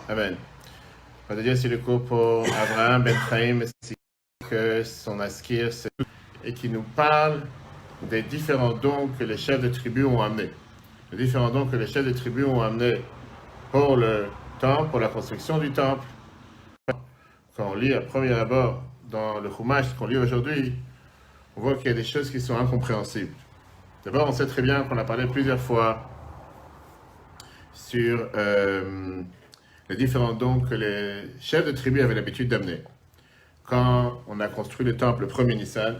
Amen. On va dire c'est le coup pour Abraham Ben Chaim, que son askir, et qui nous parle des différents dons que les chefs de tribu ont amenés. Les différents dons que les chefs de tribu ont amenés pour le temple, pour la construction du temple. Quand on lit à premier abord dans le Chumash qu'on lit aujourd'hui, on voit qu'il y a des choses qui sont incompréhensibles. D'abord, on sait très bien qu'on a parlé plusieurs fois sur les différents dons que les chefs de tribu avaient l'habitude d'amener. Quand on a construit le temple le premier Nissan,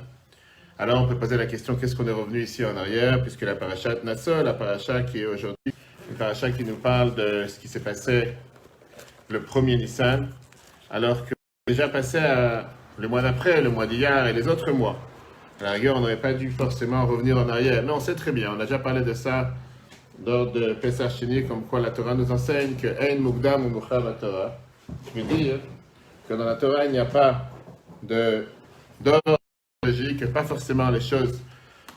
alors on peut poser la question, qu'est-ce qu'on est revenu ici en arrière, puisque la paracha de Nassau, la paracha qui est aujourd'hui, une paracha qui nous parle de ce qui s'est passé le premier Nissan, alors que déjà passé le mois d'après, le mois d'hier et les autres mois. À la rigueur, on n'aurait pas dû forcément revenir en arrière. Mais on sait très bien, on a déjà parlé de ça lors de Pesach Sheni, comme quoi la Torah nous enseigne que Ein Mukdam ou Mukhar la Torah. Je veux dire que dans la Torah, il n'y a pas d'ordre chronologique, pas forcément les choses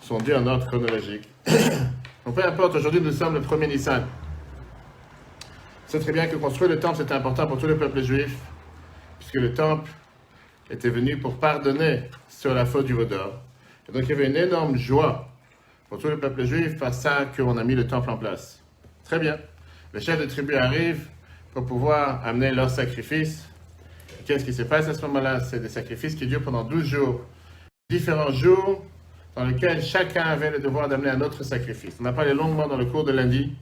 sont dites en ordre chronologique. Donc peu importe, aujourd'hui nous sommes le premier Nissan. C'est très bien que construire le temple c'était important pour tout le peuple juif, puisque le temple était venu pour pardonner sur la faute du Vaudor. Et donc il y avait une énorme joie pour tout le peuple juif par ça qu'on a mis le temple en place. Très bien. Les chefs de tribu arrivent pour pouvoir amener leurs sacrifices. Qu'est-ce qui se passe à ce moment-là? C'est des sacrifices qui durent pendant 12 jours. Différents jours dans lesquels chacun avait le devoir d'amener un autre sacrifice. On a parlé longuement dans le cours de lundi.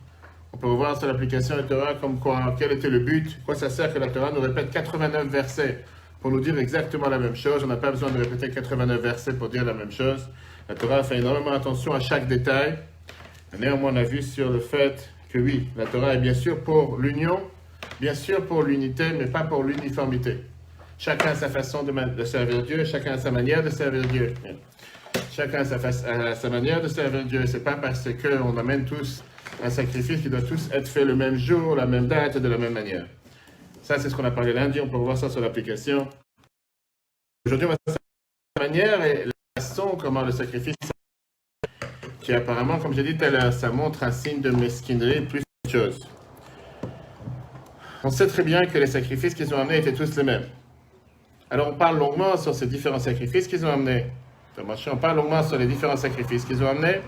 On peut voir sur l'application de la Torah comme quoi, quel était le but, quoi ça sert que la Torah nous répète 89 versets pour nous dire exactement la même chose. On n'a pas besoin de répéter 89 versets pour dire la même chose. La Torah fait énormément attention à chaque détail. Néanmoins, on a vu sur le fait que oui, la Torah est bien sûr pour l'union, bien sûr pour l'unité, mais pas pour l'uniformité. Chacun a sa façon de servir Dieu, chacun a sa manière de servir Dieu. Chacun a sa manière de servir Dieu. Ce n'est pas parce qu'on amène tous un sacrifice qui doit tous être fait le même jour, la même date, de la même manière. Ça, c'est ce qu'on a parlé lundi, on peut voir ça sur l'application. Aujourd'hui, on va voir la manière et la façon comment le sacrifice, qui apparemment, comme j'ai dit tout à l'heure, ça montre un signe de mesquinerie plus qu'autre chose. On sait très bien que les sacrifices qu'ils ont amenés étaient tous les mêmes. Alors, on parle longuement sur ces différents sacrifices qu'ils ont amenés. On parle longuement sur les différents sacrifices qu'ils ont amenés.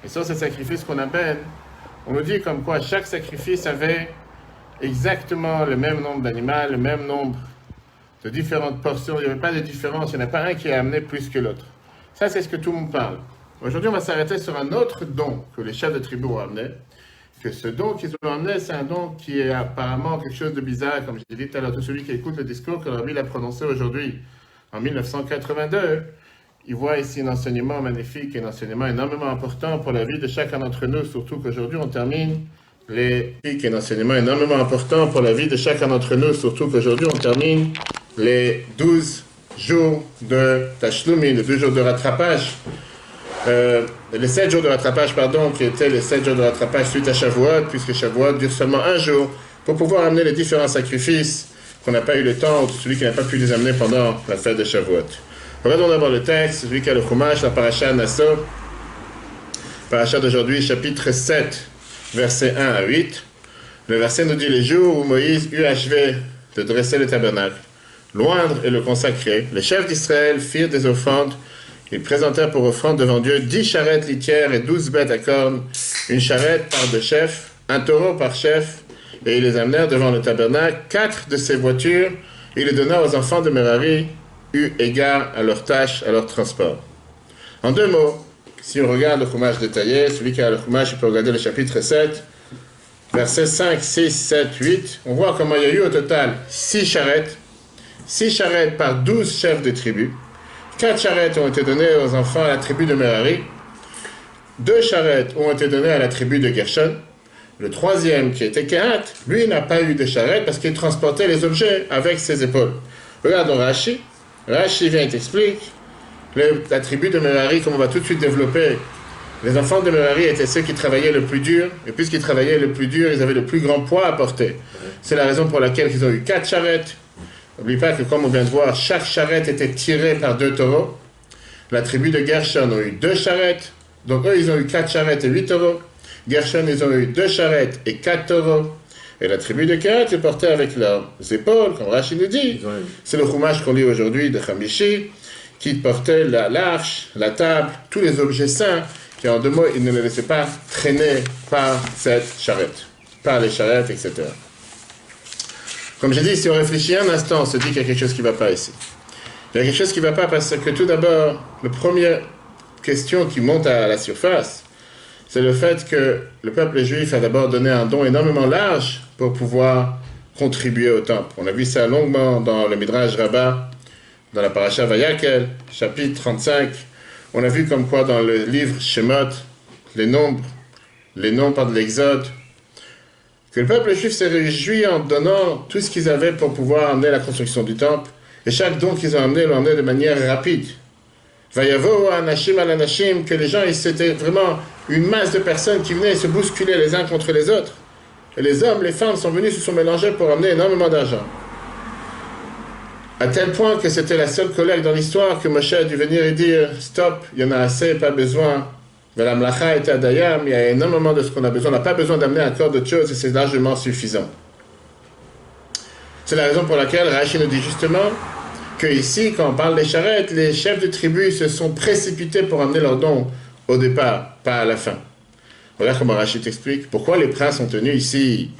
Et sur ces sacrifices qu'on amène, on nous dit comme quoi chaque sacrifice avait exactement le même nombre d'animaux, le même nombre de différentes portions. Il n'y avait pas de différence. Il n'y en a pas un qui a amené plus que l'autre. Ça, c'est ce que tout le monde parle. Aujourd'hui, on va s'arrêter sur un autre don que les chefs de tribu ont amené. Que ce don qu'ils ont amené, c'est un don qui est apparemment quelque chose de bizarre, comme j'ai dit tout à l'heure, tout celui qui écoute le discours que Rabbi a prononcé aujourd'hui, en 1982, il voit ici un enseignement magnifique, un enseignement énormément important pour la vie de chacun d'entre nous, surtout qu'aujourd'hui on termine un enseignement énormément important pour la vie de chacun d'entre nous, surtout qu'aujourd'hui on termine les 12 jours de Tashlumin, les 12 jours de rattrapage. Les 7 jours de rattrapage, qui étaient les 7 jours de rattrapage suite à Shavuot, puisque Shavuot dure seulement un jour, pour pouvoir amener les différents sacrifices qu'on n'a pas eu le temps, ou celui qui n'a pas pu les amener pendant la fête de Shavuot. Regardons d'abord le texte, celui qui a le Chumash, la paracha Nassau, paracha d'aujourd'hui, chapitre 7, versets 1 à 8. Le verset nous dit: les jours où Moïse eut achevé de dresser le tabernacle, l'oindre et le consacrer, les chefs d'Israël firent des offrandes. Ils présentèrent pour offrande devant Dieu 10 charrettes litières et 12 bêtes à cornes, une charrette par 2 chefs, un taureau par chef, et ils les amenèrent devant le tabernacle. 4 de ces voitures, il les donna aux enfants de Merari, eu égard à leurs tâches, à leur transport. En 2 mots, si on regarde le Chumash détaillé, celui qui a le Chumash, il peut regarder le chapitre 7, versets 5, 6, 7, 8, on voit comment il y a eu au total 6 charrettes par 12 chefs de tribu. 4 charrettes ont été données aux enfants à la tribu de Merari. 2 charrettes ont été données à la tribu de Gershon. Le 3e, qui était Kehat, lui n'a pas eu de charrette parce qu'il transportait les objets avec ses épaules. Regardons Rashi. Rashi vient et t'explique. La tribu de Merari, comme on va tout de suite développer, les enfants de Merari étaient ceux qui travaillaient le plus dur. Et puisqu'ils travaillaient le plus dur, ils avaient le plus grand poids à porter. C'est la raison pour laquelle ils ont eu 4 charrettes. N'oublie pas que, comme on vient de voir, chaque charrette était tirée par 2 taureaux. La tribu de Gershon a eu 2 charrettes. Donc eux, ils ont eu 4 charrettes et 8 taureaux. Gershon, ils ont eu 2 charrettes et 4 taureaux. Et la tribu de Kehat, ils portaient avec leurs épaules, comme Rashi nous dit. C'est le chumash qu'on lit aujourd'hui de Hamishi, qui portait l'arche, la table, tous les objets saints, qui en deux mots, ils ne les laissaient pas traîner par cette charrette, par les charrettes, etc. Comme j'ai dit, si on réfléchit un instant, on se dit qu'il y a quelque chose qui ne va pas ici. Il y a quelque chose qui ne va pas parce que tout d'abord, la première question qui monte à la surface, c'est le fait que le peuple juif a d'abord donné un don énormément large pour pouvoir contribuer au temple. On a vu ça longuement dans le Midrash Rabbah, dans la paracha Vayakel, chapitre 35. On a vu comme quoi dans le livre Shemot, les nombres par de l'Exode, que le peuple juif s'est réjoui en donnant tout ce qu'ils avaient pour pouvoir amener la construction du temple. Et chaque don qu'ils ont amené, l'ont amené de manière rapide. Vayavo anashim al anashim, que les gens, c'était vraiment une masse de personnes qui venaient se bousculer les uns contre les autres. Et les hommes, les femmes sont venus, se sont mélangés pour amener énormément d'argent. À tel point que c'était la seule collecte dans l'histoire que Moshe a dû venir et dire « Stop, il y en a assez, pas besoin. » La mlacha était à Dayam, il y a énormément de ce qu'on a besoin. On n'a pas besoin d'amener encore d'autres choses et c'est largement suffisant. C'est la raison pour laquelle Rashi nous dit justement que ici, quand on parle des charrettes, les chefs de tribu se sont précipités pour amener leurs dons au départ, pas à la fin. Voilà comment Rashi t'explique pourquoi les princes sont tenus ici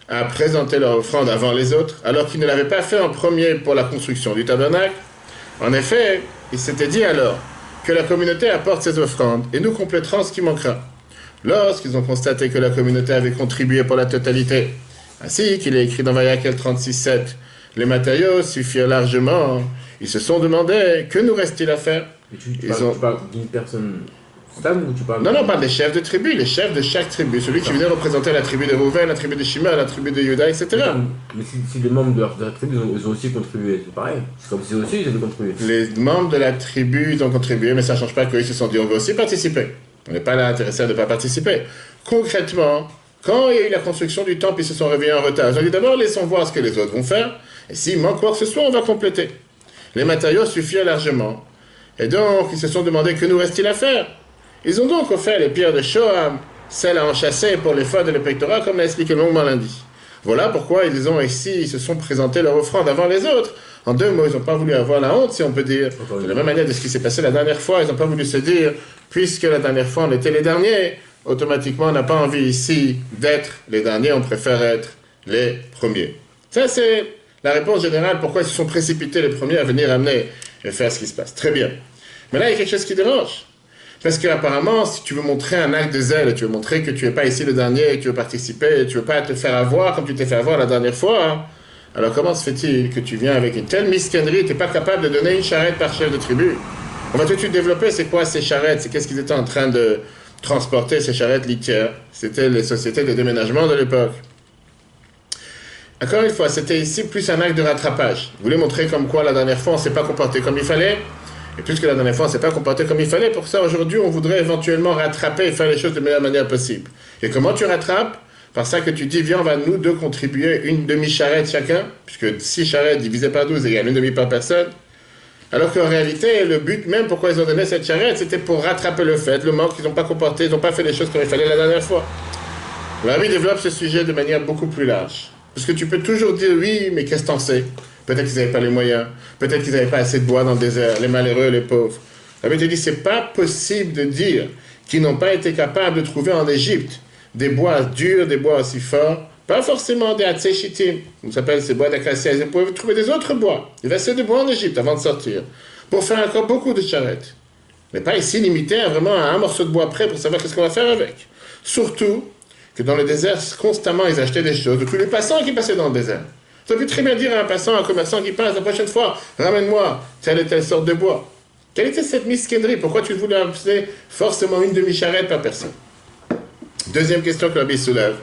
à présenter leur offrande avant les autres, alors qu'ils ne l'avaient pas fait en premier pour la construction du tabernacle. En effet, il s'était dit alors que la communauté apporte ses offrandes et nous compléterons ce qui manquera. Lorsqu'ils ont constaté que la communauté avait contribué pour la totalité, ainsi qu'il est écrit dans Vayakel 36:7, les matériaux suffirent largement, ils se sont demandé que nous reste-t-il à faire. Tu parles d'une personne stable ou tu parles... Non, on parle des chefs de tribu, les chefs de chaque tribu, celui qui venait représenter la tribu de Rouven, la tribu de Shimon, la tribu de Juda, etc. Mais si les membres de la tribu ils ont aussi contribué, c'est pareil. C'est comme si aussi ils avaient contribué. Les membres de la tribu ils ont contribué, mais ça ne change pas qu'ils se sont dit on veut aussi participer. On n'est pas là intéressé à ne pas participer. Concrètement, quand il y a eu la construction du temple, ils se sont réveillés en retard. Ils ont dit d'abord laissons voir ce que les autres vont faire, et s'il manque quoi que ce soit, on va compléter. Les matériaux suffirent largement. Et donc, ils se sont demandé que nous reste-t-il à faire. Ils ont donc offert les pierres de Shoham, celles à enchasser pour les phoques et les pectorats, comme l'a expliqué longuement lundi. Voilà pourquoi ils se sont présentés leur offrande avant les autres. En deux mots, ils n'ont pas voulu avoir la honte, si on peut dire. De la même manière de ce qui s'est passé la dernière fois, ils n'ont pas voulu se dire, puisque la dernière fois on était les derniers, automatiquement on n'a pas envie ici d'être les derniers, on préfère être les premiers. Ça c'est la réponse générale pourquoi ils se sont précipités les premiers à venir amener et faire ce qui se passe. Très bien. Mais là il y a quelque chose qui dérange. Parce qu'apparemment, si tu veux montrer un acte de zèle, tu veux montrer que tu n'es pas ici le dernier, et que tu veux participer, et tu ne veux pas te faire avoir comme tu t'es fait avoir la dernière fois, hein, alors comment se fait-il que tu viens avec une telle miscannerie, tu n'es pas capable de donner une charrette par chef de tribu? On va tout de suite développer, c'est quoi ces charrettes? C'est qu'est-ce qu'ils étaient en train de transporter, ces charrettes litières? C'était les sociétés de déménagement de l'époque. Encore une fois, c'était ici plus un acte de rattrapage. Vous voulez montrer comme quoi la dernière fois on ne s'est pas comporté comme il fallait? Et puisque la dernière fois, on ne s'est pas comporté comme il fallait, pour ça, aujourd'hui, on voudrait éventuellement rattraper et faire les choses de la meilleure manière possible. Et comment tu rattrapes? Par ça que tu dis, viens, on va nous deux contribuer une demi-charrette chacun, puisque 6 charrettes divisées par 12 égale une demi par personne. Alors qu'en réalité, le but même pourquoi ils ont donné cette charrette, c'était pour rattraper le fait, le manque, ils n'ont pas comporté, ils n'ont pas fait les choses comme il fallait la dernière fois. Le Rabbi développe ce sujet de manière beaucoup plus large. Parce que tu peux toujours dire, oui, mais qu'est-ce que t'en sais? Peut-être qu'ils n'avaient pas les moyens. Peut-être qu'ils n'avaient pas assez de bois dans le désert. Les malheureux, les pauvres. La Bible te dit, c'est pas possible de dire qu'ils n'ont pas été capables de trouver en Égypte des bois durs, des bois aussi forts. Pas forcément des atseshitim. On s'appelle ces bois d'acacia. Ils pouvaient trouver des autres bois. Il y avait assez de bois en Égypte avant de sortir. Pour faire encore beaucoup de charrettes. Mais pas ici limité à vraiment un morceau de bois prêt pour savoir qu'est-ce qu'on va faire avec. Surtout que dans le désert, constamment, ils achetaient des choses de tous les passants qui passaient dans le désert. Tu aurais pu très bien dire à un passant, à un commerçant qui passe, la prochaine fois, ramène-moi telle et telle sorte de bois. Quelle était cette misquennerie? Pourquoi tu voulais amener forcément une demi-charrette par personne? Deuxième question que l'Abbé soulève.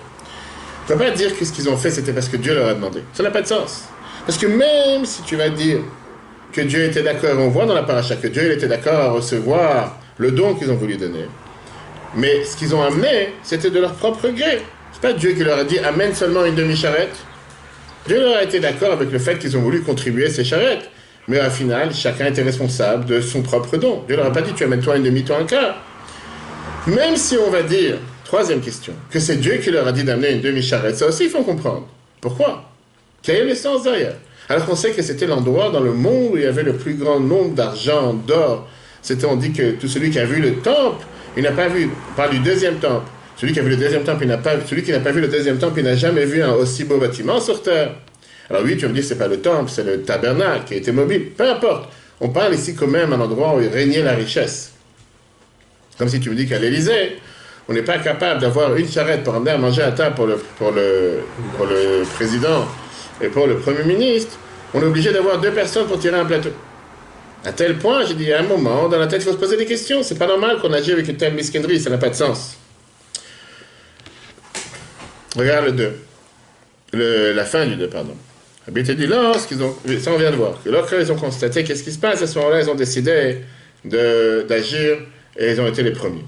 Tu ne peux pas dire que ce qu'ils ont fait, c'était parce que Dieu leur a demandé. Ça n'a pas de sens. Parce que même si tu vas dire que Dieu était d'accord, on voit dans la paracha que Dieu était d'accord à recevoir le don qu'ils ont voulu donner. Mais ce qu'ils ont amené, c'était de leur propre gré. C'est pas Dieu qui leur a dit, amène seulement une demi-charrette. Dieu leur a été d'accord avec le fait qu'ils ont voulu contribuer à ces charrettes. Mais au final, chacun était responsable de son propre don. Dieu leur a pas dit, tu amènes toi une demi, toi un quart. Même si on va dire, troisième question, que c'est Dieu qui leur a dit d'amener une demi-charrette. Ça aussi, il faut comprendre. Pourquoi? Quel est le sens derrière? Alors qu'on sait que c'était l'endroit dans le monde où il y avait le plus grand nombre d'argent, d'or. On dit que tout celui qui a vu le temple, il n'a pas vu, on parle du deuxième temple. Celui qui a vu le deuxième temple, celui qui n'a pas vu le deuxième temple, il n'a jamais vu un aussi beau bâtiment sur terre. Alors oui, tu vas me dire, c'est pas le temple, c'est le tabernacle qui a été mobile. Peu importe. On parle ici quand même d'un endroit où il régnait la richesse. Comme si tu me dis qu'à l'Élysée, on n'est pas capable d'avoir une charrette pour amener à manger à table pour le président et pour le Premier ministre. On est obligé d'avoir 2 personnes pour tirer un plateau. À tel point, j'ai dit, à un moment, dans la tête, il faut se poser des questions. C'est pas normal qu'on agisse avec une telle misquinerie, ça n'a pas de sens. Regarde le 2. La fin du 2, pardon. Rabbi te dit, ça on vient de voir, que lorsqu'ils ont constaté qu'est-ce qui se passe, à ce moment-là, ils ont décidé d'agir et ils ont été les premiers.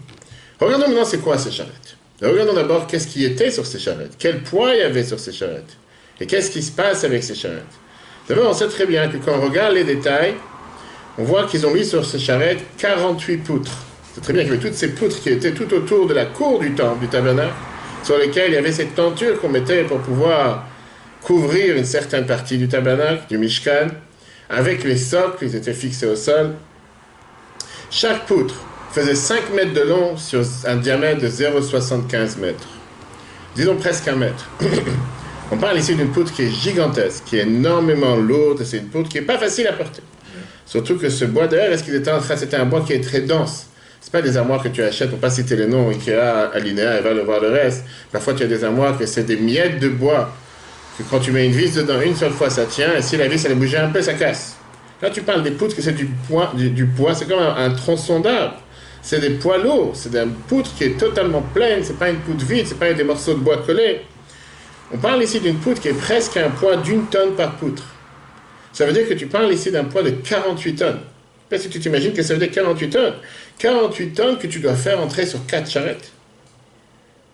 Regardons maintenant c'est quoi ces charrettes. Regardons d'abord qu'est-ce qui était sur ces charrettes, quel poids il y avait sur ces charrettes, et qu'est-ce qui se passe avec ces charrettes. D'abord, on sait très bien que quand on regarde les détails, on voit qu'ils ont mis sur ces charrettes 48 poutres. C'est très bien qu'il y avait toutes ces poutres qui étaient tout autour de la cour du temple, du tabernacle, sur lesquelles il y avait cette tenture qu'on mettait pour pouvoir couvrir une certaine partie du tabernacle, du Mishkan, avec les socles, ils étaient fixés au sol. Chaque poutre faisait 5 mètres de long sur un diamètre de 0,75 mètres. Disons presque 1 mètre. On parle ici d'une poutre qui est gigantesque, qui est énormément lourde, et c'est une poutre qui n'est pas facile à porter. Surtout que ce bois d'ailleurs, c'était un bois qui est très dense. Ce pas des armoires que tu achètes, pour ne pas citer les noms, Ikea, Alinea, et va le voir le reste. Parfois tu as des armoires que c'est des miettes de bois, que quand tu mets une vis dedans, une seule fois ça tient, et si la vis elle bouge un peu, ça casse. Là tu parles des poutres que c'est du poids, c'est comme un tronçon d'arbre. C'est des poids lourds, c'est une poutre qui est totalement pleine, c'est pas une poutre vide, c'est pas des morceaux de bois collés. On parle ici d'une poutre qui est presque un poids d'1 tonne par poutre. Ça veut dire que tu parles ici d'un poids de 48 tonnes. Est-ce que tu t'imagines que ça veut dire 48 tonnes? 48 tonnes que tu dois faire entrer sur 4 charrettes.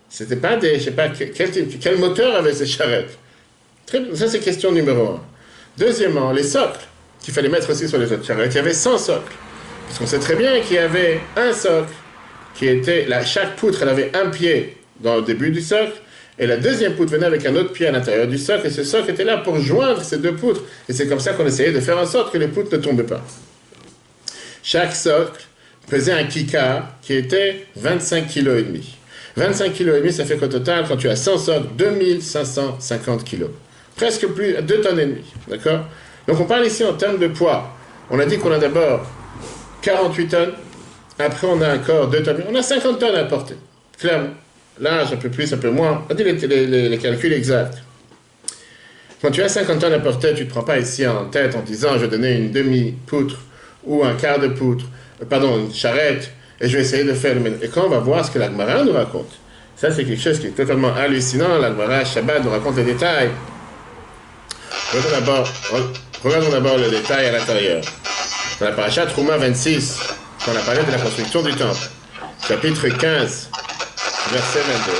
C'était pas des, je sais pas, quel moteur avait ces charrettes? Ça c'est question numéro 1. Deuxiemement, les socles qu'il fallait mettre aussi sur les autres charrettes. Il y avait 100 socles. Parce qu'on sait très bien qu'il y avait un socle qui était, chaque poutre elle avait un pied dans le début du socle, et la deuxième poutre venait avec un autre pied à l'intérieur du socle, et ce socle était là pour joindre ces 2 poutres. Et c'est comme ça qu'on essayait de faire en sorte que les poutres ne tombaient pas. Chaque socle pesait un kikar qui était 25,5 kg. 25,5 kg, ça fait qu'au total, quand tu as 100 socles, 2550 kg. Presque plus, 2 tonnes et demie. D'accord? Donc on parle ici en termes de poids. On a dit qu'on a d'abord 48 tonnes, après on a encore 2 tonnes. On a 50 tonnes à porter, clairement. Large, un peu plus, un peu moins. On dit les calculs exacts. Quand tu as 50 tonnes à porter, tu ne te prends pas ici en tête en disant je vais donner une demi-poutre ou un quart de poutre, une charrette, et je vais essayer de faire le ménage. Et quand on va voir ce que la Gemara nous raconte, ça c'est quelque chose qui est totalement hallucinant. La Gemara Shabbat nous raconte les détails. Regardons d'abord le détail à l'intérieur. Dans la paracha Trouma 26, quand on a parlé de la construction du temple, chapitre 15, verset 22,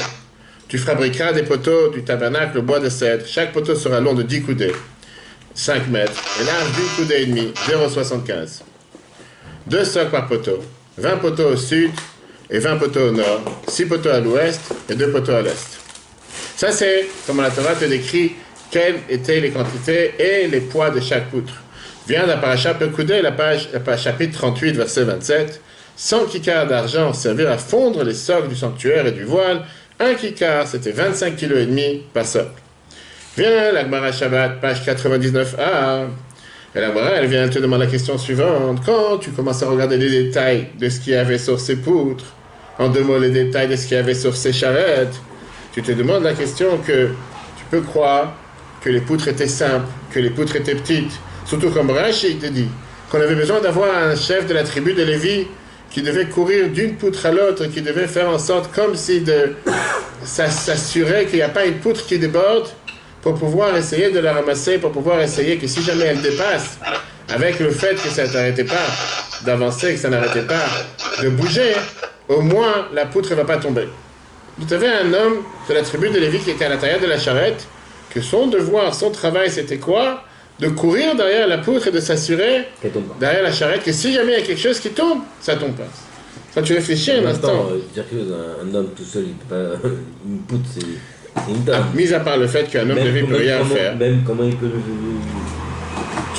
tu fabriqueras des poteaux du tabernacle au bois de cèdre. Chaque poteau sera long de 10 coudées, 5 mètres, et large d'une coudée et demie, 0,75. 2 socles par poteau, 20 poteaux au sud et 20 poteaux au nord, 6 poteaux à l'ouest et 2 poteaux à l'est. Ça c'est, comme la Torah te décrit, quelles étaient les quantités et les poids de chaque poutre. Vient la paracha Pekoudé, la page chapitre 38, verset 27. 100 kikars d'argent servirent à fondre les socles du sanctuaire et du voile. Un kikar, c'était 25,5 kg par socle. Vient la Gemara Shabbat, page 99a. Et la Gemara, elle vient te demander la question suivante. Quand tu commences à regarder les détails de ce qu'il y avait sur ces poutres, en 2 mots, les détails de ce qu'il y avait sur ces charrettes, tu te demandes la question que tu peux croire que les poutres étaient simples, que les poutres étaient petites. Surtout comme Rashi te dit, qu'on avait besoin d'avoir un chef de la tribu de Lévi qui devait courir d'une poutre à l'autre, qui devait faire en sorte comme si s'assurer qu'il n'y a pas une poutre qui déborde pour pouvoir essayer de la ramasser, pour pouvoir essayer que si jamais elle dépasse, avec le fait que ça n'arrêtait pas d'avancer, que ça n'arrêtait pas de bouger, au moins la poutre ne va pas tomber. Vous avez un homme de la tribu de Lévi qui était à l'intérieur de la charrette, que son devoir, son travail, c'était quoi? De courir derrière la poutre et de s'assurer derrière la charrette que si jamais il y a quelque chose qui tombe, ça tombe pas. Quand tu réfléchis un En même instant, temps, dire que un homme tout seul, il peut pas. Une poutre, c'est une dame. mis à part le fait qu'un homme de vie ne peut rien faire, Même comment il peut.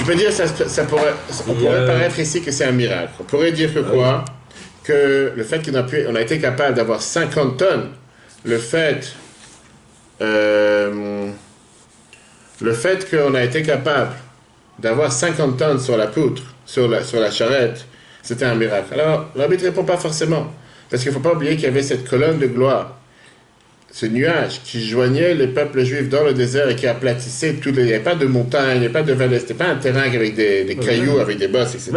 tu peux dire ça pourrait, on pourrait paraître ici que c'est un miracle. On pourrait dire que quoi? Que le fait on a été capable d'avoir 50 tonnes, le fait qu'on a été capable d'avoir 50 tonnes sur la poutre, sur la charrette, c'était un miracle. Alors, l'arbitre ne répond pas forcément. Parce qu'il ne faut pas oublier qu'il y avait cette colonne de gloire, ce nuage qui joignait les peuples juifs dans le désert et qui aplatissait tout. Il n'y avait pas de montagne, il n'y avait pas de vallée, c'était pas un terrain avec des cailloux, avec des bosses, etc.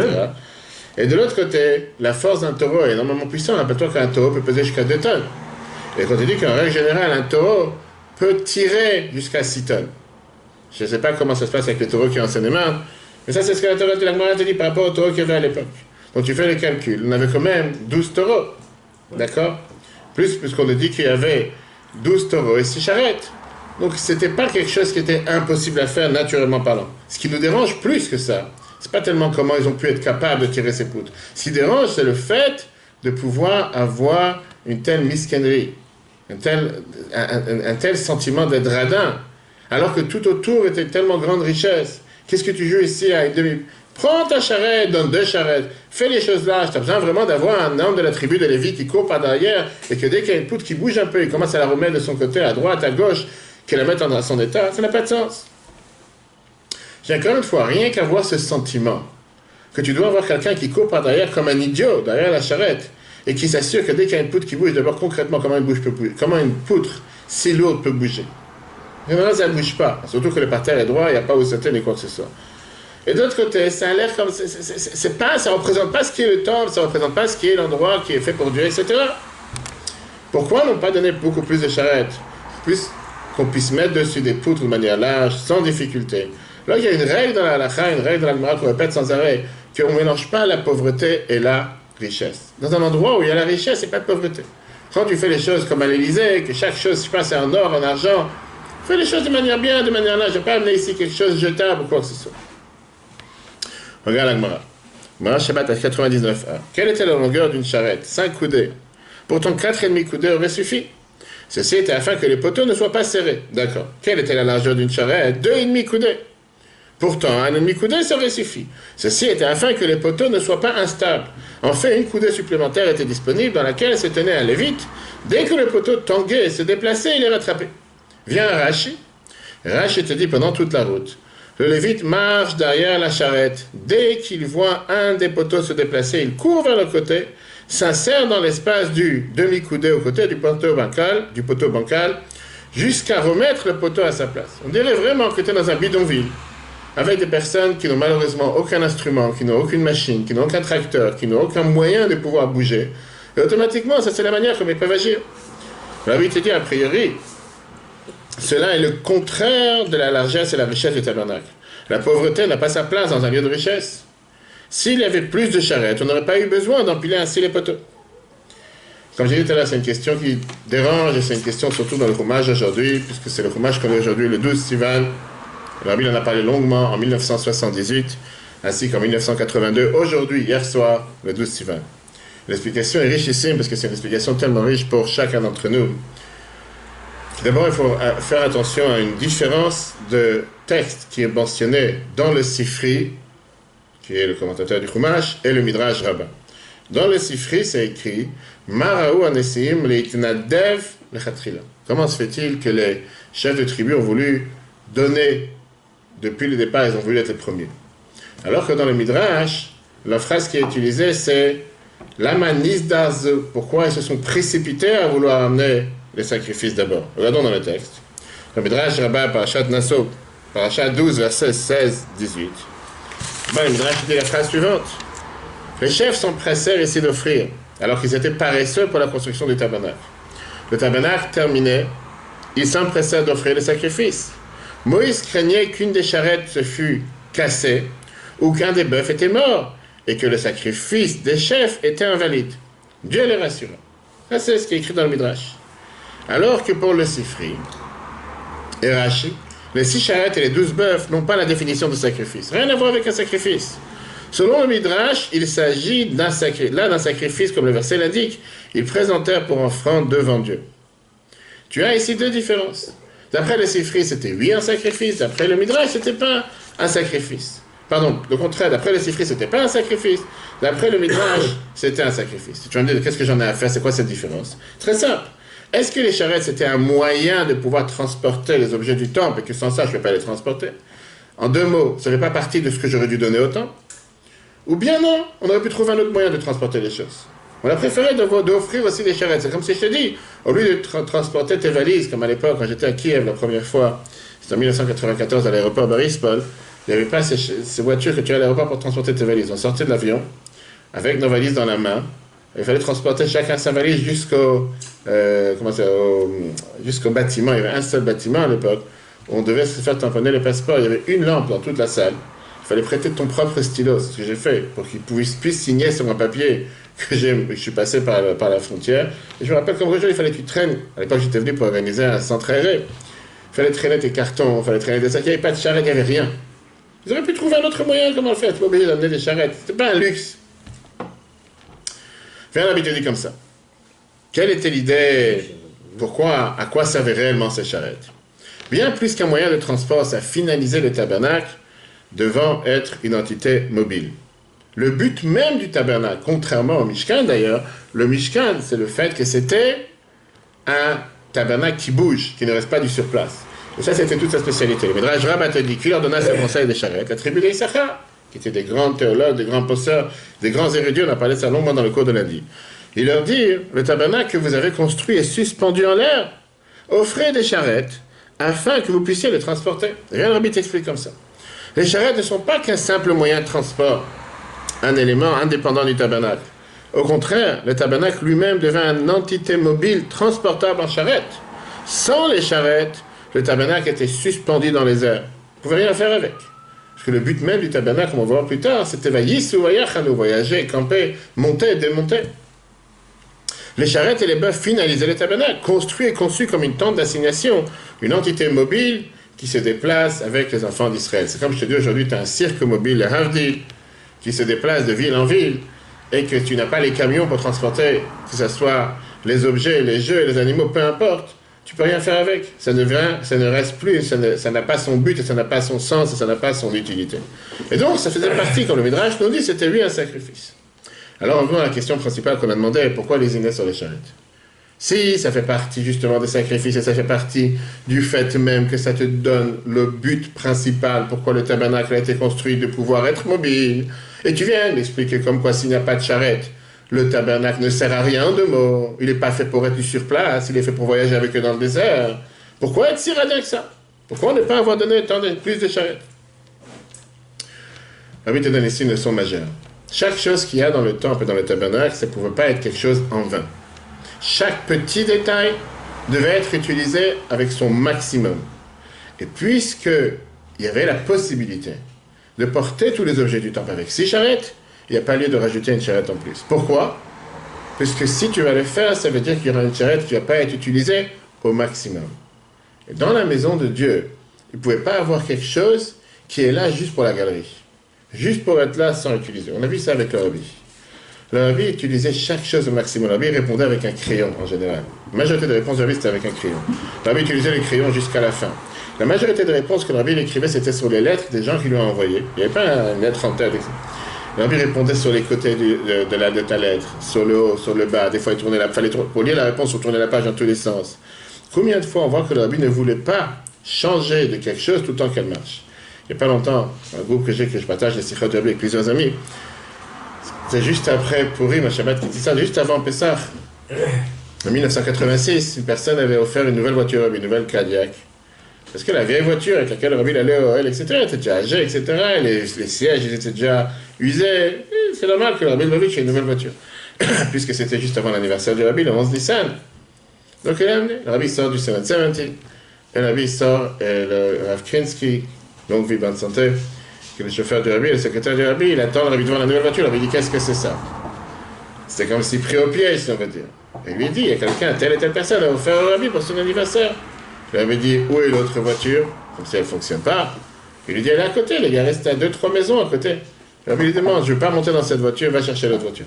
Et de l'autre côté, la force d'un taureau est énormément puissante. Rappelle-toi qu'un taureau peut peser jusqu'à 2 tonnes. Et quand tu dis qu'en règle générale, un taureau peut tirer jusqu'à 6 tonnes. Je ne sais pas comment ça se passe avec les taureaux qui enseignent les mains, mais ça, c'est ce que la Torah de la Gemara te dit par rapport aux taureaux qu'il y avait à l'époque. Donc tu fais le calcul. On avait quand même 12 taureaux. D'accord? Puisqu'on nous dit qu'il y avait 12 taureaux et 6 charrettes. Donc c'était pas quelque chose qui était impossible à faire naturellement parlant. Ce qui nous dérange plus que ça, c'est pas tellement comment ils ont pu être capables de tirer ces poutres. Ce qui dérange, c'est le fait de pouvoir avoir une telle miscannerie, un tel sentiment d'être radin, alors que tout autour était tellement grande richesse. Qu'est-ce que tu joues ici à une demi... Prends ta charrette, donne 2 charrettes, fais les choses là. Tu as besoin vraiment d'avoir un homme de la tribu de Lévi qui court par derrière et que dès qu'il y a une poutre qui bouge un peu, il commence à la remettre de son côté, à droite, à gauche, qu'il la mette dans son état. Ça n'a pas de sens. J'ai encore une fois, rien qu'à voir ce sentiment que tu dois avoir quelqu'un qui court par derrière comme un idiot derrière la charrette et qui s'assure que dès qu'il y a une poutre qui bouge, d'abord concrètement comment une poutre si lourde peut bouger. Généralement, ça ne bouge pas, surtout que le parterre est droit, il n'y a pas où sauter ni quoi que ce soit. Et de l'autre côté, ça a l'air comme... ça ne représente pas ce qui est le temple, ça ne représente pas ce qui est l'endroit qui est fait pour Dieu, etc. Pourquoi n'ont pas donné beaucoup plus de charrettes? Plus qu'on puisse mettre dessus des poutres de manière large, sans difficulté. Là, il y a une règle dans la halakha, une règle dans la Gemara qu'on répète sans arrêt, qu'on ne mélange pas la pauvreté et la richesse. Dans un endroit où il y a la richesse, il n'y a pas de pauvreté. Quand tu fais les choses comme à l'Élysée, que chaque chose se passe en or, en argent, fais les choses de manière bien, de manière large. Je ne vais pas amener ici quelque chose de jetable ou quoi que ce soit. Regarde la Gemara. Gemara Shabbat à 99a. Quelle était la longueur d'une charrette? 5 coudées. Pourtant, 4,5 coudées auraient suffi. Ceci était afin que les poteaux ne soient pas serrés. D'accord. Quelle était la largeur d'une charrette? 2,5 coudées. Pourtant, 1,5 coudée, ça aurait suffi. Ceci était afin que les poteaux ne soient pas instables. En fait, une coudée supplémentaire était disponible dans laquelle se tenait un lévite. Dès que le poteau tanguait et se déplaçait, il est rattrapé. Vient un Rashi. Rashi te dit pendant toute la route. Le lévite marche derrière la charrette. Dès qu'il voit un des poteaux se déplacer, il court vers le côté, s'insère dans l'espace du demi-coudé au côté du poteau bancal, jusqu'à remettre le poteau à sa place. On dirait vraiment que tu es dans un bidonville, avec des personnes qui n'ont malheureusement aucun instrument, qui n'ont aucune machine, qui n'ont aucun tracteur, qui n'ont aucun moyen de pouvoir bouger. Et automatiquement, ça c'est la manière comme ils peuvent agir. La vie te dit, a priori, cela est le contraire de la largesse et la richesse du tabernacle. La pauvreté n'a pas sa place dans un lieu de richesse. S'il y avait plus de charrettes, on n'aurait pas eu besoin d'empiler ainsi les poteaux. Comme j'ai dit tout à l'heure, c'est une question qui dérange et c'est une question surtout dans le Chumash aujourd'hui, puisque c'est le Chumash qu'on a aujourd'hui, le 12 Sivan. Le Rabbi en a parlé longuement en 1978, ainsi qu'en 1982, aujourd'hui, hier soir, le 12 Sivan. L'explication est richissime parce que c'est une explication tellement riche pour chacun d'entre nous. D'abord, il faut faire attention à une différence de texte qui est mentionné dans le Sifri, qui est le commentateur du Chumash, et le Midrash Rabbah. Dans le Sifri, c'est écrit Maraou anesim leitnadev lechatrila. Comment se fait-il que les chefs de tribu ont voulu donner, depuis le départ, ils ont voulu être les premiers? Alors que dans le Midrash, la phrase qui est utilisée, c'est Lama nisdaz. Pourquoi ils se sont précipités à vouloir amener les sacrifices d'abord? Regardons dans le texte. Le Midrash Rabbah, Parashat Nassau, Parashat 12, versets 16, 18. Le Midrash dit la phrase suivante. Les chefs sont pressés ici d'offrir, alors qu'ils étaient paresseux pour la construction du tabernacle. Le tabernacle terminé, ils s'empressèrent d'offrir les sacrifices. Moïse craignait qu'une des charrettes se fût cassée, ou qu'un des bœufs était mort, et que le sacrifice des chefs était invalide. Dieu les rassura. Ça, c'est ce qui est écrit dans le Midrash. Alors que pour le Sifri et Rashi, les 6 charrettes et les 12 bœufs n'ont pas la définition de sacrifice. Rien à voir avec un sacrifice. Selon le Midrash, il s'agit d'un sacrifice, comme le verset l'indique. Ils présentèrent pour offrande devant Dieu. Tu as ici deux différences. D'après le Sifri, c'était oui un sacrifice. D'après le Midrash, c'était pas un sacrifice. Pardon, le contraire, d'après le Sifri, c'était pas un sacrifice. D'après le Midrash, c'était un sacrifice. Tu vas me dire, qu'est-ce que j'en ai à faire? C'est quoi cette différence? Très simple. Est-ce que les charrettes, c'était un moyen de pouvoir transporter les objets du temple et que sans ça, je ne vais pas les transporter? En deux mots, ça ne fait pas partie de ce que j'aurais dû donner au temple? Ou bien non, on aurait pu trouver un autre moyen de transporter les choses. On a préféré d'offrir aussi des charrettes. C'est comme si je te dis, au lieu de transporter tes valises, comme à l'époque, quand j'étais à Kiev la première fois, c'était en 1994 à l'aéroport Borispol, il n'y avait pas ces voitures que tu as à l'aéroport pour transporter tes valises. On sortait de l'avion, avec nos valises dans la main. Il fallait transporter chacun sa valise jusqu'au bâtiment. Il y avait un seul bâtiment à l'époque où on devait se faire tamponner les passeports. Il y avait une lampe dans toute la salle. Il fallait prêter ton propre stylo, c'est ce que j'ai fait, pour qu'il puisse signer sur un papier que je suis passé par la frontière. Et je me rappelle comme aujourd'hui, il fallait que tu traînes. À l'époque, j'étais venu pour organiser un centre aéré. Il fallait traîner tes cartons, il fallait traîner des sacs. Il n'y avait pas de charrette, il n'y avait rien. Ils auraient pu trouver un autre moyen comment le faire. Tu n'es pas obligé d'amener des charrettes. Ce n'était pas un luxe. Viens l'habitude dit comme ça. Quelle était l'idée? Pourquoi? À quoi servaient réellement ces charrettes? Bien plus qu'un moyen de transport, ça finalisait le tabernacle devant être une entité mobile. Le but même du tabernacle, contrairement au Mishkan d'ailleurs, le Mishkan, c'est le fait que c'était un tabernacle qui bouge, qui ne reste pas du surplace. Et ça, c'était toute sa spécialité. Le Midrash Rabbah te dit qui leur donna ce conseil des charrettes? La tribu d'Issachar, qui étaient des grands théologues, des grands penseurs, des grands érudits, on a parlé de ça longuement dans le cours de lundi. Il leur dit, le tabernacle que vous avez construit est suspendu en l'air, offrez des charrettes, afin que vous puissiez les transporter. Rien Rabbi t'explique comme ça. Les charrettes ne sont pas qu'un simple moyen de transport, un élément indépendant du tabernacle. Au contraire, le tabernacle lui-même devint une entité mobile transportable en charrette. Sans les charrettes, le tabernacle était suspendu dans les airs. Vous ne pouvez rien faire avec. Parce que le but même du tabernacle, comme on va voir plus tard, c'était voyager, camper, monter et démonter. Les charrettes et les bœufs finalisaient le tabernacle, construit et conçu comme une tente d'assignation, une entité mobile qui se déplace avec les enfants d'Israël. C'est comme je te dis aujourd'hui, tu as un cirque mobile, le Havdil, qui se déplace de ville en ville, et que tu n'as pas les camions pour transporter, que ce soit les objets, les jeux et les animaux, peu importe, tu peux rien faire avec. Ça ne reste plus, ça n'a pas son but, ça n'a pas son sens, ça n'a pas son utilité. Et donc, ça faisait partie, comme le Midrash nous dit, c'était lui un sacrifice. Alors, on revient à la question principale qu'on a demandé, pourquoi lésiner sur les charrettes? Si ça fait partie justement des sacrifices et ça fait partie du fait même que ça te donne le but principal, pourquoi le tabernacle a été construit, de pouvoir être mobile, et tu viens d'expliquer comme quoi s'il n'y a pas de charrette, le tabernacle ne sert à rien en deux mots, il n'est pas fait pour être sur place, il est fait pour voyager avec eux dans le désert. Pourquoi être si radin que ça? Pourquoi ne pas avoir donné tant de plus de charrettes? Rabbi te donne ici une leçon majeure. Chaque chose qu'il y a dans le temple et dans le tabernacle, ça ne pouvait pas être quelque chose en vain. Chaque petit détail devait être utilisé avec son maximum. Et puisqu'il y avait la possibilité de porter tous les objets du temple avec 6 charrettes, il n'y a pas lieu de rajouter une charrette en plus. Pourquoi? Puisque si tu vas le faire, ça veut dire qu'il y aura une charrette qui ne va pas être utilisée au maximum. Et dans la maison de Dieu, il ne pouvait pas avoir quelque chose qui est là juste pour la galerie. Juste pour être là sans utiliser. On a vu ça avec le Rabbi. Le Rabbi utilisait chaque chose au maximum. Le Rabbi répondait avec un crayon en général. La majorité des réponses du Rabbi c'était avec un crayon. Le Rabbi utilisait le crayon jusqu'à la fin. La majorité des réponses que le Rabbi écrivait c'était sur les lettres des gens qui lui ont envoyé. Il n'y avait pas une lettre en tête. Le Rabbi répondait sur les côtés de ta lettre, sur le haut, sur le bas. Des fois il tournait pour lire la réponse, on tournait la page dans tous les sens. Combien de fois on voit que le Rabbi ne voulait pas changer de quelque chose tout le temps qu'elle marche? Il n'y a pas longtemps, un groupe que je partage les sikhot du Rabbi avec plusieurs amis. C'est juste après Purim, un Shabbat qui dit ça, juste avant Pessah. En 1986, une personne avait offert une nouvelle voiture Rabbi, une nouvelle Cadillac. Parce que la vieille voiture avec laquelle Rabbi allait au Ohel, etc., était déjà âgée, etc., les sièges ils étaient déjà usés. C'est normal que le Rabbi Lubavitch ait une nouvelle voiture. Puisque c'était juste avant l'anniversaire du Rabbi, le 11 Nissan. Donc il a amené. Le Rabbi sort du 770. Et le Rabbi sort, et le Rav Krinsky, longue vie, bonne santé, que le chauffeur du Rabbi, le secrétaire du Rabbi, il attend le Rabbi devant la nouvelle voiture. Le Rabbi dit qu'est-ce que c'est ça? C'était comme s'il pris au piège, si on veut dire. Et il lui dit, il y a quelqu'un, telle et telle personne a offert au Rabbi pour son anniversaire. Le Rabbi dit, où est l'autre voiture? Comme si elle ne fonctionne pas. Il lui dit, elle est à côté, les gars, reste à 2-3 maisons à côté. Rabbi lui demande, je ne veux pas monter dans cette voiture, va chercher l'autre voiture.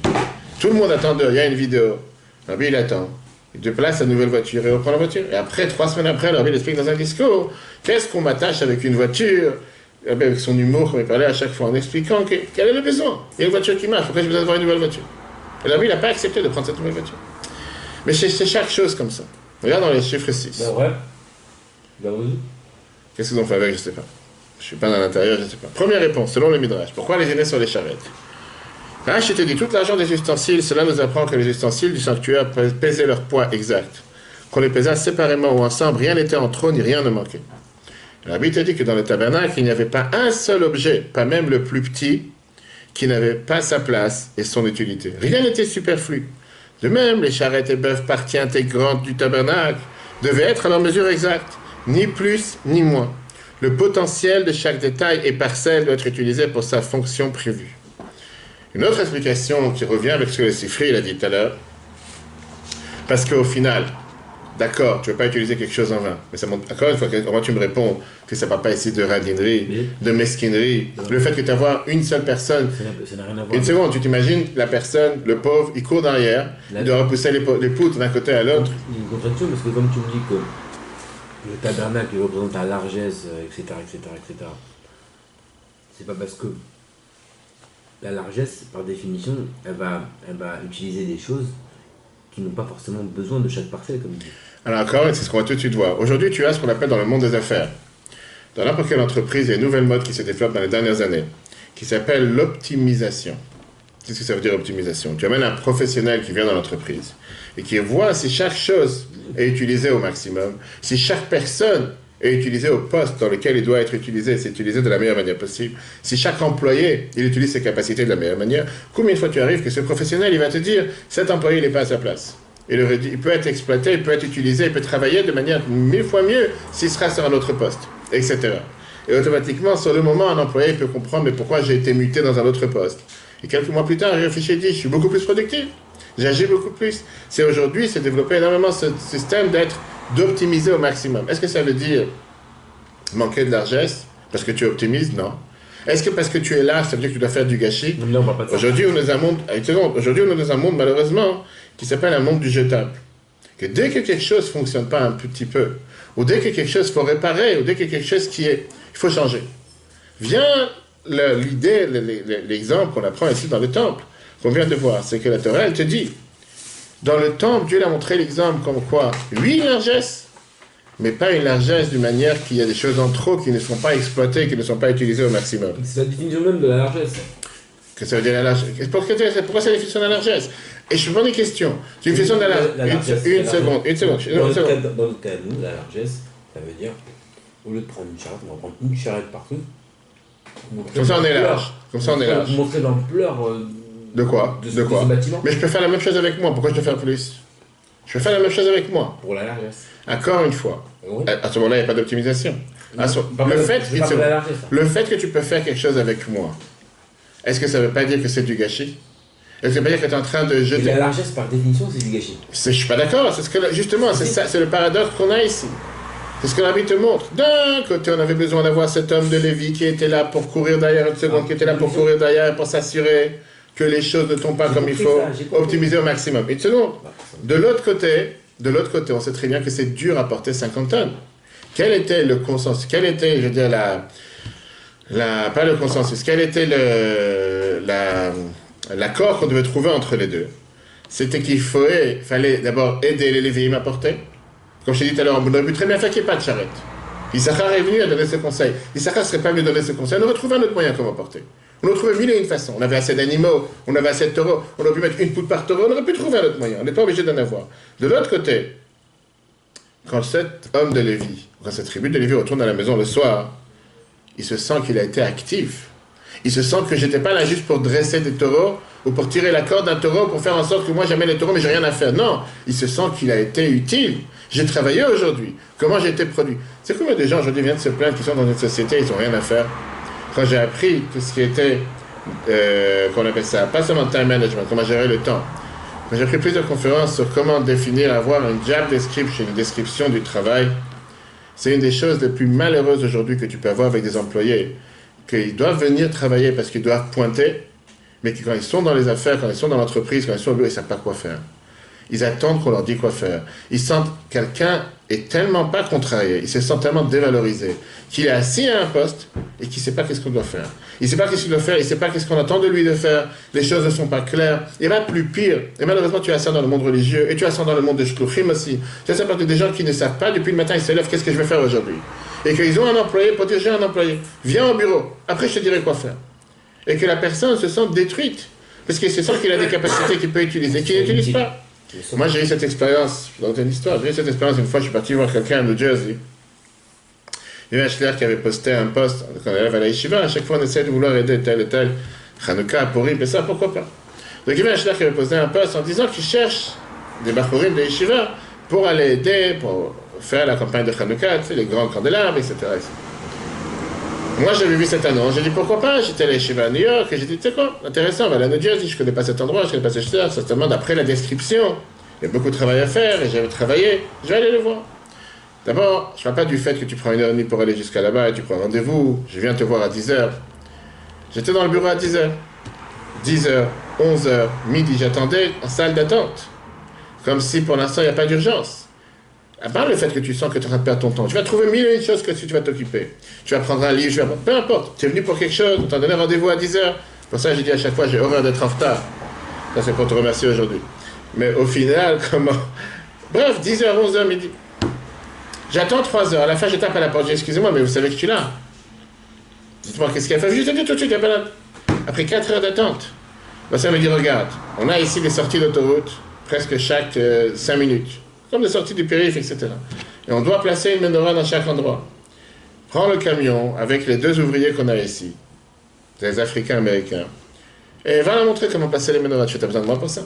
Tout le monde attend dehors, il y a une vidéo. Rabbi il attend. Il déplace la nouvelle voiture et reprend la voiture. Et après, 3 semaines après, Rabbi explique dans un discours, qu'est-ce qu'on m'attache avec une voiture, avec son humour, comme il parlait à chaque fois, en expliquant quel est le besoin. Il y a une voiture qui marche, pourquoi j'ai besoin d'avoir une nouvelle voiture? Et Rabbi, il n'a pas accepté de prendre cette nouvelle voiture. Mais c'est chaque chose comme ça. Regarde dans les chiffres 6. Ben ouais. Ben oui. Qu'est-ce qu'ils ont fait avec? Je ne sais pas. Je ne suis pas dans l'intérieur, je ne sais pas. Première réponse, selon le Midrash. Pourquoi les aînés sur les charrettes? Rach te dit, tout l'argent des ustensiles, cela nous apprend que les ustensiles du sanctuaire pesaient leur poids exact. Qu'on les pesa séparément ou ensemble, rien n'était en trop, ni rien ne manquait. Rabbi te dit que dans le tabernacle, il n'y avait pas un seul objet, pas même le plus petit, qui n'avait pas sa place et son utilité. Rien n'était superflu. De même, les charrettes et bœufs, partie intégrante du tabernacle, devaient être à leur mesure exacte, ni plus ni moins. Le potentiel de chaque détail et parcelle doit être utilisé pour sa fonction prévue. Une autre explication qui revient avec ce que le Sifri a dit tout à l'heure, parce qu'au final, d'accord, tu ne veux pas utiliser quelque chose en vain, mais ça montre, encore une fois, comment tu me réponds que ça ne va pas ici de radinerie, de mesquinerie, le fait que tu as une seule personne, Ça n'a rien à voir. une seconde, tu t'imagines la personne, le pauvre, il court derrière, il doit repousser les poutres d'un côté à l'autre. Il y a une contradiction parce que comme tu me dis que le tabernacle il représente la largesse, etc., c'est pas parce que la largesse, par définition, elle va utiliser des choses qui n'ont pas forcément besoin de chaque parcelle, comme il dit. Alors encore, c'est ce qu'on va tout de suite voir. Aujourd'hui, tu as ce qu'on appelle dans le monde des affaires. Dans n'importe quelle entreprise, il y a une nouvelle mode qui se développe dans les dernières années, qui s'appelle l'optimisation. Qu'est-ce que ça veut dire optimisation? Tu amènes un professionnel qui vient dans l'entreprise et qui voit si chaque chose est utilisée au maximum, si chaque personne est utilisée au poste dans lequel il doit être utilisé, c'est utilisé de la meilleure manière possible. Si chaque employé, il utilise ses capacités de la meilleure manière, combien de fois tu arrives que ce professionnel, il va te dire, cet employé, il n'est pas à sa place. Il peut être exploité, il peut être utilisé, il peut travailler de manière 1000 fois mieux s'il sera sur un autre poste, etc. Et automatiquement, sur le moment, un employé peut comprendre, mais pourquoi j'ai été muté dans un autre poste? Et quelques mois plus tard, il réfléchit et dit, je suis beaucoup plus productif, j'agis beaucoup plus. C'est aujourd'hui, c'est développé énormément ce système d'optimiser au maximum. Est-ce que ça veut dire manquer de largesse parce que tu optimises? Non. Est-ce que parce que tu es large, ça veut dire que tu dois faire du gâchis? Non, on parle pas de ça. Aujourd'hui, on est dans un monde, aujourd'hui, on est dans un monde, malheureusement, qui s'appelle un monde du jetable. Que dès que quelque chose ne fonctionne pas un petit peu, ou dès que quelque chose faut réparer, ou dès que quelque chose il faut changer. Vient l'idée, l'exemple qu'on apprend ici dans le temple, qu'on vient de voir, c'est que la Torah, elle te dit, dans le temple, Dieu l'a montré l'exemple comme quoi, oui, une largesse, mais pas une largesse d'une manière qu'il y a des choses en trop qui ne sont pas exploitées, qui ne sont pas utilisées au maximum. C'est la définition même de la largesse. Que ça veut dire la largesse? Pourquoi c'est la définition de la largesse? Et je me pose une question. C'est une définition de la largesse. Une seconde. Dans notre cas, nous, la largesse, ça veut dire, au lieu de prendre une charrette, on va prendre une charrette partout. Comme ça, on est large. Comme ça, on est large. Montrer l'ampleur de quoi? De ce bâtiment. Mais je peux faire la même chose avec moi. Pourquoi je dois faire plus? Je peux faire la même chose avec moi. Pour la largesse. Encore une fois. Oui. À ce moment-là, il n'y a pas d'optimisation. Le fait que tu peux faire quelque chose avec moi, est-ce que ça ne veut pas dire que c'est du gâchis? Est-ce que ça veut pas dire que tu es en train de jeter? Et la largesse, par définition, c'est du gâchis. Je ne suis pas d'accord. Justement, c'est le paradoxe qu'on a ici. C'est ce que la Bible te montre. D'un côté, on avait besoin d'avoir cet homme de Lévi qui était là pour courir derrière, une seconde, qui était là pour courir derrière, pour s'assurer que les choses ne tombent pas comme il faut, optimiser au maximum. Une seconde. De l'autre côté, on sait très bien que c'est dur à porter 50 tonnes. Quel était le consensus? Quel était, je veux dire, pas le consensus, quel était l'accord qu'on devait trouver entre les deux? C'était qu'il fallait d'abord aider les Lévi'im à porter. Comme je t'ai dit tout à l'heure, on aurait pu très bien faire qu'il n'y ait pas de charrette. Issachar est venu à donner ce conseil. Issachar ne serait pas venu donner ce conseil. On aurait trouvé un autre moyen comment porter. On aurait trouvé mille et une façons. On avait assez d'animaux, on avait assez de taureaux, on aurait pu mettre une poutre par taureau, on aurait pu trouver un autre moyen. On n'est pas obligé d'en avoir. De l'autre côté, quand cet homme de Lévi, quand cette tribu de Lévi retourne à la maison le soir, il se sent qu'il a été actif. Il se sent que je n'étais pas là juste pour dresser des taureaux ou pour tirer la corde d'un taureau pour faire en sorte que moi j'amène les taureaux mais j'ai rien à faire. Non, il se sent qu'il a été utile. J'ai travaillé aujourd'hui. Comment j'ai été produit? C'est combien de gens aujourd'hui viennent se plaindre qui sont dans une société, ils n'ont rien à faire? Quand j'ai appris tout ce qui était, qu'on appelle ça, pas seulement time management, comment gérer le temps. J'ai pris plusieurs conférences sur comment définir, avoir un job description, une description du travail. C'est une des choses les plus malheureuses aujourd'hui que tu peux avoir avec des employés qu'ils doivent venir travailler parce qu'ils doivent pointer, mais que quand ils sont dans les affaires, quand ils sont dans l'entreprise, quand ils sont au bureau, ils ne savent pas quoi faire. Ils attendent qu'on leur dise quoi faire. Ils sentent quelqu'un est tellement pas contrarié, il se sent tellement dévalorisé, qu'il est assis à un poste et qu'il ne sait pas qu'est-ce qu'on doit faire. Il ne sait pas qu'est-ce qu'il doit faire, il ne sait pas qu'est-ce qu'on attend de lui de faire, les choses ne sont pas claires. Et là, plus pire, et malheureusement, tu as ça dans le monde religieux, et tu as ça dans le monde des shluchim aussi. Tu as ça parce que des gens qui ne savent pas, depuis le matin, ils se lèvent, qu'est-ce que je vais faire aujourd'hui? Et qu'ils ont un employé, pour dire j'ai un employé, viens au bureau, après je te dirai quoi faire. Et que la personne se sent détruite, parce qu'il se sent qu'il a des capacités qu'il peut utiliser, qu'il n'utilise pas. Moi, j'ai eu cette expérience, dans une histoire, j'ai eu cette expérience une fois, je suis parti voir quelqu'un à New Jersey. Il y avait un shliach qui avait posté un post, quand on élève à la yeshiva, à chaque fois on essaie de vouloir aider tel et tel, Hanouka, Purim, et ça, pourquoi pas. Donc il y avait un shliach qui avait posté un post en disant qu'il cherche des bachurim de yeshiva pour aller aider, pour faire la campagne de Hanouka, tu sais, les grands candélabres, etc. Moi, j'avais vu cette annonce, j'ai dit pourquoi pas, j'étais à la yeshiva à New York, et j'ai dit, tu sais quoi, intéressant, on va aller à New Jersey, je connais pas cet endroit, je connais pas ce shliach, ça se demande après la description, il y a beaucoup de travail à faire, et j'avais travaillé, je vais aller le voir. D'abord, je ne parle pas du fait que tu prends 1h30 pour aller jusqu'à là-bas et tu prends rendez-vous, je viens te voir à 10h. J'étais dans le bureau à 10h. 10h, 11h, midi, j'attendais en salle d'attente. Comme si pour l'instant il n'y a pas d'urgence. À part le fait que tu sens que tu es en train de perdre ton temps. Tu vas trouver mille et une choses que tu vas t'occuper. Tu vas prendre un livre, peu importe. Tu es venu pour quelque chose, on t'a donné rendez-vous à 10h. Pour ça, j'ai dit à chaque fois, j'ai horreur d'être en retard. Ça, c'est pour te remercier aujourd'hui. Mais au final, comment? Bref, 10h, 11h, midi. J'attends 3 heures. À la fin, je tape à la porte. Je dis, excusez-moi, mais vous savez que je suis là. Dites-moi, qu'est-ce qu'il a fait? Je dis tout de suite, il y a pas là. Après 4 heures d'attente, ça me dit, regarde, on a ici des sorties d'autoroute, presque chaque 5 minutes. Comme des sorties du périph', etc. Et on doit placer une menorah dans chaque endroit. Prends le camion avec les 2 ouvriers qu'on a ici, des Africains américains, et va leur montrer comment placer les menorahs. Tu as besoin de moi pour ça?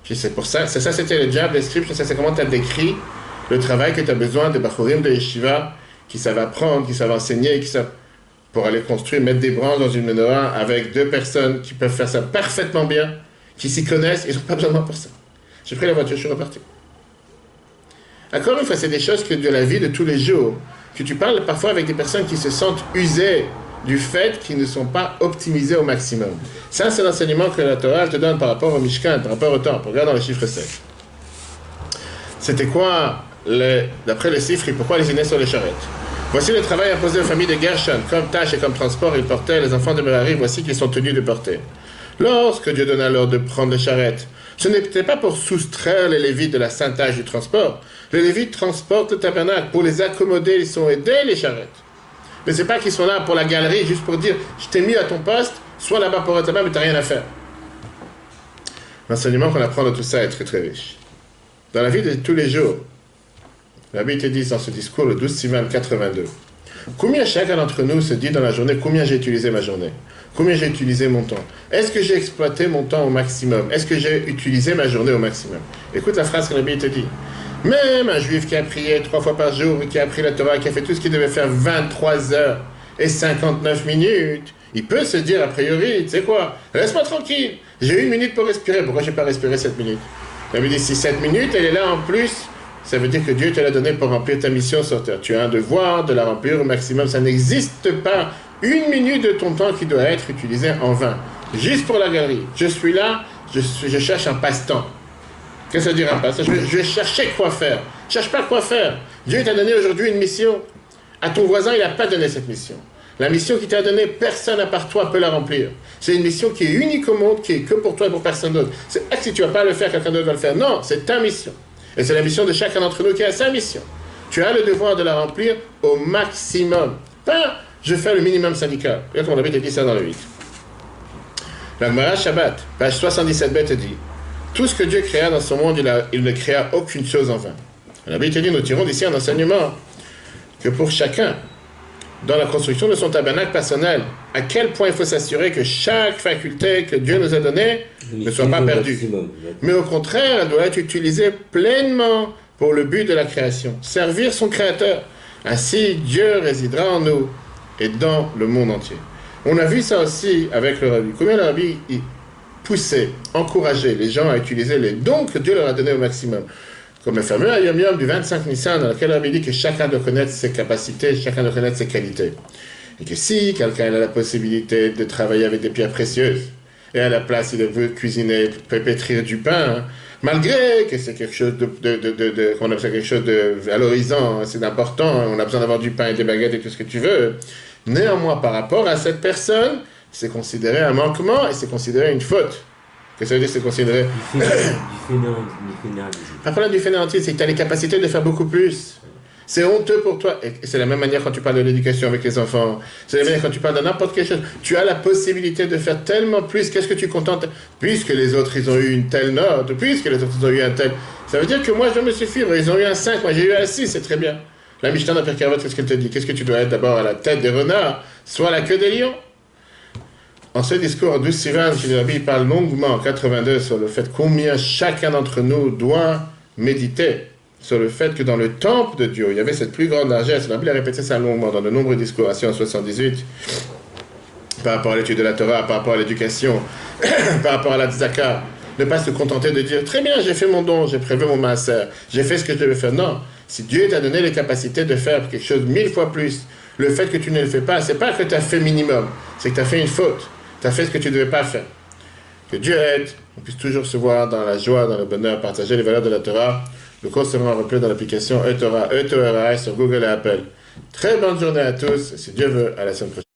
Je dis, c'est pour ça. C'est ça, c'était le job description. Ça, c'est comment tu as décrit le travail que tu as besoin des bachurim de yeshiva qui savent apprendre, qui savent enseigner, qui savent pour aller construire, mettre des branches dans une menorah avec 2 personnes qui peuvent faire ça parfaitement bien, qui s'y connaissent, ils n'ont pas besoin de moi pour ça. J'ai pris la voiture, je suis reparti. Encore une fois, c'est des choses que de la vie de tous les jours, que tu parles parfois avec des personnes qui se sentent usées du fait qu'ils ne sont pas optimisés au maximum. Ça, c'est l'enseignement que la Torah te donne par rapport au Mishkan, par rapport au temple. Regarde dans le chiffre 7. C'était quoi, d'après les chiffres, pourquoi les aînés sur les charrettes? Voici le travail imposé aux familles de Gershon, comme tâche et comme transport, ils portaient les enfants de Merari, voici qu'ils sont tenus de porter. Lorsque Dieu donna l'ordre de prendre les charrettes, ce n'était pas pour soustraire les Lévites de la sainte tâche du transport. Les Lévites transportent le tabernacle. Pour les accommoder, ils sont aidés, les charrettes. Mais c'est pas qu'ils sont là pour la galerie, juste pour dire, je t'ai mis à ton poste, sois là-bas pour être là-bas, mais t'as rien à faire. L'enseignement qu'on apprend de tout ça est très très riche. Dans la vie de tous les jours, la Bible te dit dans ce discours, le 12 Sivan 82, combien chacun d'entre nous se dit dans la journée, combien j'ai utilisé ma journée? Combien j'ai utilisé mon temps? Est-ce que j'ai exploité mon temps au maximum? Est-ce que j'ai utilisé ma journée au maximum? Écoute la phrase que la Bible te dit. Même un juif qui a prié 3 fois par jour, qui a appris la Torah, qui a fait tout ce qu'il devait faire 23 heures et 59 minutes, il peut se dire a priori, tu sais quoi, laisse-moi tranquille, j'ai 1 minute pour respirer, pourquoi je n'ai pas respiré 7 minutes? La Bible dit, si 7 minutes, elle est là en plus, ça veut dire que Dieu te l'a donné pour remplir ta mission sur terre. Tu as un devoir de la remplir au maximum, ça n'existe pas 1 minute de ton temps qui doit être utilisée en vain. Juste pour la galerie. Je suis là, je cherche un passe-temps. Qu'est-ce que ça veut dire un passe-temps? Je vais chercher quoi faire. Ne cherche pas quoi faire. Dieu t'a donné aujourd'hui une mission. À ton voisin, il n'a pas donné cette mission. La mission qu'il t'a donnée, personne à part toi peut la remplir. C'est une mission qui est unique au monde, qui est que pour toi et pour personne d'autre. C'est pas que si tu ne vas pas le faire, quelqu'un d'autre va le faire. Non, c'est ta mission. Et c'est la mission de chacun d'entre nous qui a sa mission. Tu as le devoir de la remplir au maximum. Pas je fais le minimum syndical. Regarde comment la Bible te dit ça dans le 8. La Gemara Shabbat, page 77b te dit, tout ce que Dieu créa dans son monde, il ne créa aucune chose en vain. La Bible te dit, nous tirons d'ici un enseignement que pour chacun, dans la construction de son tabernacle personnel, à quel point il faut s'assurer que chaque faculté que Dieu nous a donnée ne soit pas perdue. Mais au contraire, elle doit être utilisée pleinement pour le but de la création, servir son Créateur. Ainsi, Dieu résidera en nous et dans le monde entier. On a vu ça aussi avec le Rabbi. Combien le Rabbi poussait, encourageait les gens à utiliser les dons que Dieu leur a donnés au maximum. Comme le fameux Ayom Yom du 25 Nissan, dans lequel le Rabbi dit que chacun doit connaître ses capacités, chacun doit connaître ses qualités. Et que si quelqu'un a la possibilité de travailler avec des pierres précieuses, et à la place il veut cuisiner, pétrir du pain, hein, malgré que c'est quelque chose qu'on appelle quelque chose de valorisant, hein, c'est important, hein, on a besoin d'avoir du pain et des baguettes et tout ce que tu veux. Néanmoins, par rapport à cette personne, c'est considéré un manquement et c'est considéré une faute. Qu'est-ce que ça veut dire, c'est considéré Du fainéantisme. Pas problème du fainéantisme, c'est que tu as les capacités de faire beaucoup plus. C'est honteux pour toi. Et c'est la même manière quand tu parles de l'éducation avec les enfants. C'est la même manière quand tu parles de n'importe quelle chose. Tu as la possibilité de faire tellement plus. Qu'est-ce que tu contentes? Puisque les autres, ils ont eu une telle note, puisque les autres, ils ont eu un tel... Ça veut dire que moi, je dois me suffire. Ils ont eu un 5, moi j'ai eu un 6, c'est très bien. La Mishnah dans Pirkei Avot, qu'est-ce qu'elle te dit? Qu'est-ce que tu dois être d'abord à la tête des renards, soit à la queue des lions? En ce discours, en 12 Sivan, le Rabbi parle longuement en 82 sur le fait combien chacun d'entre nous doit méditer sur le fait que dans le temple de Dieu, il y avait cette plus grande largesse. Le Rabbi a répété ça longuement dans de nombreux discours, assis en 78, par rapport à l'étude de la Torah, par rapport à l'éducation, par rapport à la tzaka. Ne pas se contenter de dire, très bien, j'ai fait mon don, j'ai prévu mon maaser, j'ai fait ce que je devais faire. Non, si Dieu t'a donné les capacités de faire quelque chose 1000 fois plus, le fait que tu ne le fais pas, c'est pas que tu as fait minimum, c'est que tu as fait une faute. Tu as fait ce que tu ne devais pas faire. Que Dieu aide, on puisse toujours se voir dans la joie, dans le bonheur, partager les valeurs de la Torah. Le cours sera replay dans l'application eTorah, eTorah sur Google et Apple. Très bonne journée à tous, si Dieu veut, à la semaine prochaine.